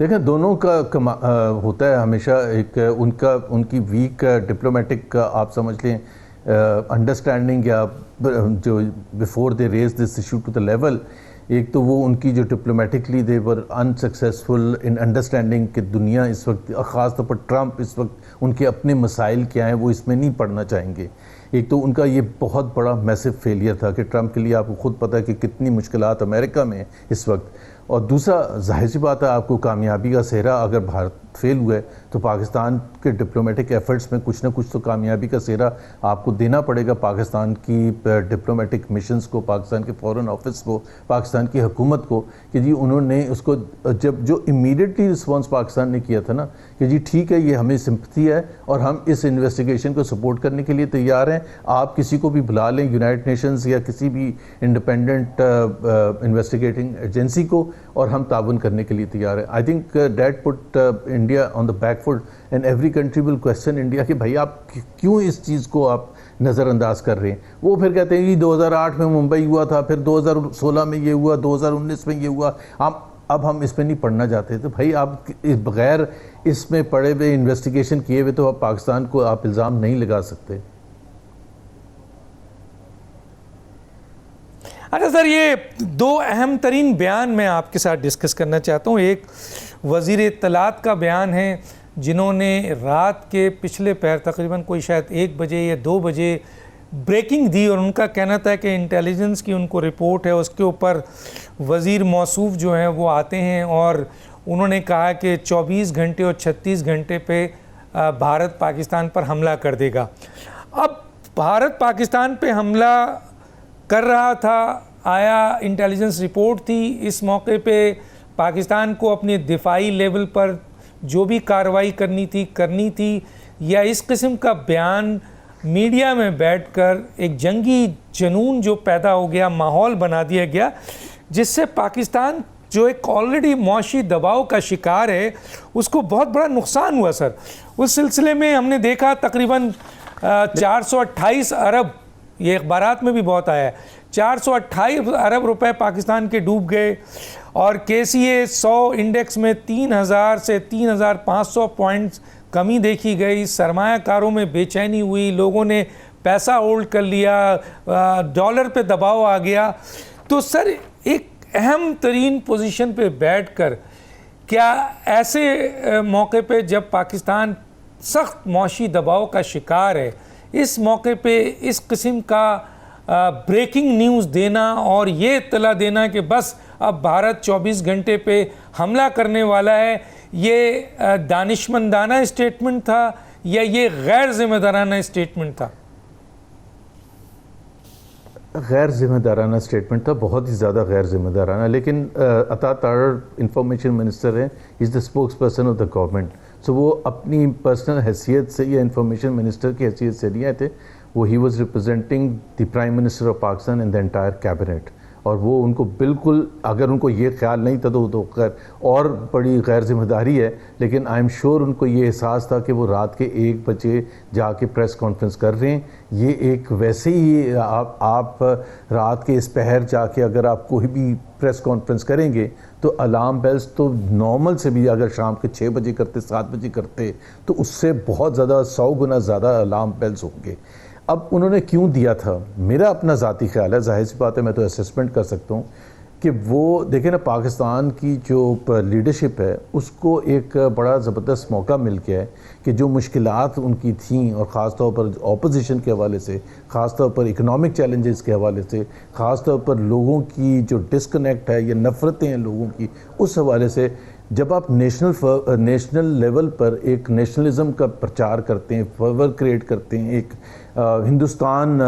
देखें, दोनों का होता है हमेशा एक उनकी वीक डिप्लोमेटिक आप समझ लें अंडरस्टैंडिंग या जो before they raise this issue to the level, एक तो वो उनकी जो diplomatically they were unsuccessful in understanding कि दुनिया इस वक्त, ख़ास तौर पर ट्रंप इस वक्त उनके अपने मसाइल क्या हैं वो इसमें नहीं पढ़ना चाहेंगे। एक तो उनका ये बहुत बड़ा मैसिव फेलियर था कि ट्रंप के लिए आपको खुद पता है कि कितनी मुश्किलात अमेरिका में इस वक्त, और दूसरा जाहिर सी बात है आपको कामयाबी का सेहरा अगर भारत फेल हुआ है तो पाकिस्तान के डिप्लोमेटिक एफर्ट्स में कुछ ना कुछ तो कामयाबी का सेहरा आपको देना पड़ेगा पाकिस्तान की डिप्लोमेटिक मिशंस को, पाकिस्तान के फॉरेन ऑफिस को, पाकिस्तान की हुकूमत को, कि जी उन्होंने उसको जब जो इमीडिएटली रिस्पॉन्स पाकिस्तान ने किया था ना कि जी ठीक है ये हमें सिंपथी है और हम इस इन्वेस्टिगेशन को सपोर्ट करने के लिए तैयार हैं, आप किसी को भी बुला लें यूनाइटेड नेशंस या किसी भी इंडिपेंडेंट इन्वेस्टिगेटिंग एजेंसी को और हम ताउन करने के लिए तैयार हैं। I think that put India on the back foot and every country will question India कि भाई आप क्यों इस चीज़ को आप नज़रअंदाज कर रहे हैं। वो फिर कहते हैं कि 2008 में मुंबई हुआ था, फिर 2016 में ये हुआ, 2019 में ये हुआ, अब हम इस पर नहीं पढ़ना चाहते। तो भाई आप बगैर इसमें पढ़े हुए इन्वेस्टिगेशन किए हुए तो आप पाकिस्तान को आप इल्ज़ाम नहीं लगा सकते। अच्छा सर, ये दो अहम तरीन बयान मैं आपके साथ डिस्कस करना चाहता हूँ। एक वज़ीर इत्तलात का बयान है जिन्होंने रात के पिछले पहर तकरीबन कोई शायद 1 बजे या 2 बजे ब्रेकिंग दी और उनका कहना था कि इंटेलिजेंस की उनको रिपोर्ट है, उसके ऊपर वज़ीर मौसूफ जो हैं वो आते हैं और उन्होंने कहा कि 24 घंटे और 36 घंटे पे भारत पाकिस्तान पर हमला कर देगा। अब भारत पाकिस्तान पे हमला कर रहा था, आया इंटेलिजेंस रिपोर्ट थी, इस मौके पे पाकिस्तान को अपने दिफाई लेवल पर जो भी कार्रवाई करनी थी या इस किस्म का बयान मीडिया में बैठकर एक जंगी जुनून जो पैदा हो गया, माहौल बना दिया गया, जिससे पाकिस्तान जो एक ऑलरेडी मौशी दबाव का शिकार है उसको बहुत बड़ा नुकसान हुआ सर। उस सिलसिले में हमने देखा तकरीबन 428 अरब, ये अखबारात में भी बहुत आया है, 428 अरब रुपए पाकिस्तान के डूब गए और KCA 100 इंडेक्स में 3000 से 3500 पॉइंट्स कमी देखी गई। सरमायाकारों में बेचैनी हुई, लोगों ने पैसा होल्ड कर लिया, डॉलर पे दबाव आ गया। तो सर एक अहम तरीन पोजीशन पे बैठकर क्या ऐसे मौके पे जब पाकिस्तान सख्त मौशी दबाव का शिकार है, इस मौके पे इस किस्म का ब्रेकिंग न्यूज़ देना और ये इत्तला देना कि बस अब भारत 24 घंटे पे हमला करने वाला है, ये दानिशमंदाना स्टेटमेंट था या ये गैर जिम्मेदाराना स्टेटमेंट था? गैर जिम्मेदाराना स्टेटमेंट था, बहुत ही ज़्यादा गैर जिम्मेदाराना। लेकिन अता तारड़ इंफॉर्मेशन मिनिस्टर है, is the spokes person of the government, so वो अपनी पर्सनल हैसियत से या इंफॉर्मेशन मिनिस्टर की हैसियत से नहीं आए थे, वो he was representing the prime minister of Pakistan in the entire cabinet. और वो उनको बिल्कुल, अगर उनको ये ख्याल नहीं था तो खैर और बड़ी गैर जिम्मेदारी है, लेकिन आई एम श्योर उनको ये एहसास था कि वो रात के 1 बजे जाके प्रेस कॉन्फ्रेंस कर रहे हैं। ये एक वैसे ही आप रात के इस पहर जाके अगर आप कोई भी प्रेस कॉन्फ्रेंस करेंगे तो अलार्म बेल्स तो नॉर्मल से भी अगर शाम के 6 बजे करते, 7 बजे करते, तो उससे बहुत ज़्यादा 100 गुना ज़्यादा अलार्म बेल्स होंगे। अब उन्होंने क्यों दिया था, मेरा अपना ज़ाती ख्याल है, जाहिर सी बात है मैं तो असेसमेंट कर सकता हूँ कि वो देखें ना, पाकिस्तान की जो लीडरशिप है उसको एक बड़ा ज़बरदस्त मौका मिल गया है कि जो मुश्किलात उनकी थीं और ख़ास तौर पर ऑपोजिशन के हवाले से, ख़ास तौर पर इकोनॉमिक चैलेंजेस के हवाले से, ख़ास तौर पर लोगों की जो डिस्कनेक्ट है या नफ़रतें हैं लोगों की, उस हवाले से जब आप नेशनल लेवल पर एक नेशनलिज्म का प्रचार करते हैं, फर्वर क्रिएट करते हैं, एक हिंदुस्तान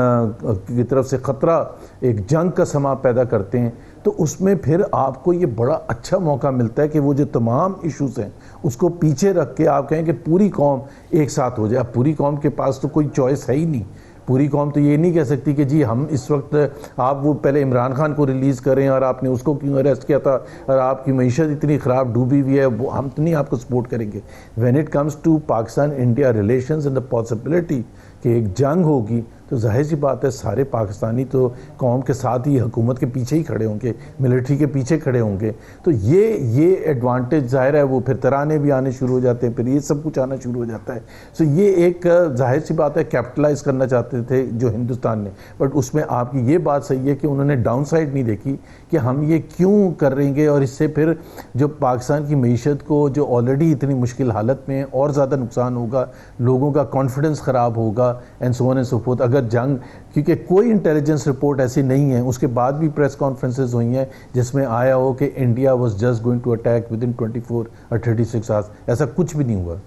की तरफ से ख़तरा, एक जंग का समा पैदा करते हैं, तो उसमें फिर आपको ये बड़ा अच्छा मौका मिलता है कि वो जो तमाम इश्यूज़ हैं उसको पीछे रख के आप कहें कि पूरी कौम एक साथ हो जाए। अब पूरी कौम के पास तो कोई चॉइस है ही नहीं, पूरी कौम तो ये नहीं कह सकती कि जी हम इस वक्त आप वो पहले इमरान खान को रिलीज़ करें और आपने उसको क्यों अरेस्ट किया था और आपकी मईशत इतनी ख़राब डूबी हुई है, वो हम तो नहीं आपको सपोर्ट करेंगे। When it comes to Pakistan India relations and the possibility कि एक जंग होगी, तो जाहिर सी बात है सारे पाकिस्तानी तो कौम के साथ ही हुकूमत के पीछे ही खड़े होंगे, मिलिट्री के पीछे खड़े होंगे। तो ये एडवांटेज ज़ाहिर है वो फिर तराने भी आने शुरू हो जाते हैं, फिर ये सब कुछ आना शुरू हो जाता है। सो ये एक जाहिर सी बात है कैपिटलाइज करना चाहते थे जो हिंदुस्तान ने, बट उसमें आपकी ये बात सही है कि उन्होंने डाउन साइड नहीं देखी कि हम ये क्यों कर रहेंगे और इससे फिर जो पाकिस्तान की मीशत को जो ऑलरेडी इतनी मुश्किल हालत में और ज़्यादा नुकसान होगा, लोगों का कॉन्फिडेंस ख़राब होगा and so on and so fourth. अगर जंग, क्योंकि कोई इंटेलिजेंस रिपोर्ट ऐसी नहीं है, उसके बाद भी प्रेस कॉन्फ्रेंसेस हुई हैं जिसमें आया हो कि India was just going to attack within 24 और 36 आवर्स, ऐसा कुछ भी नहीं हुआ।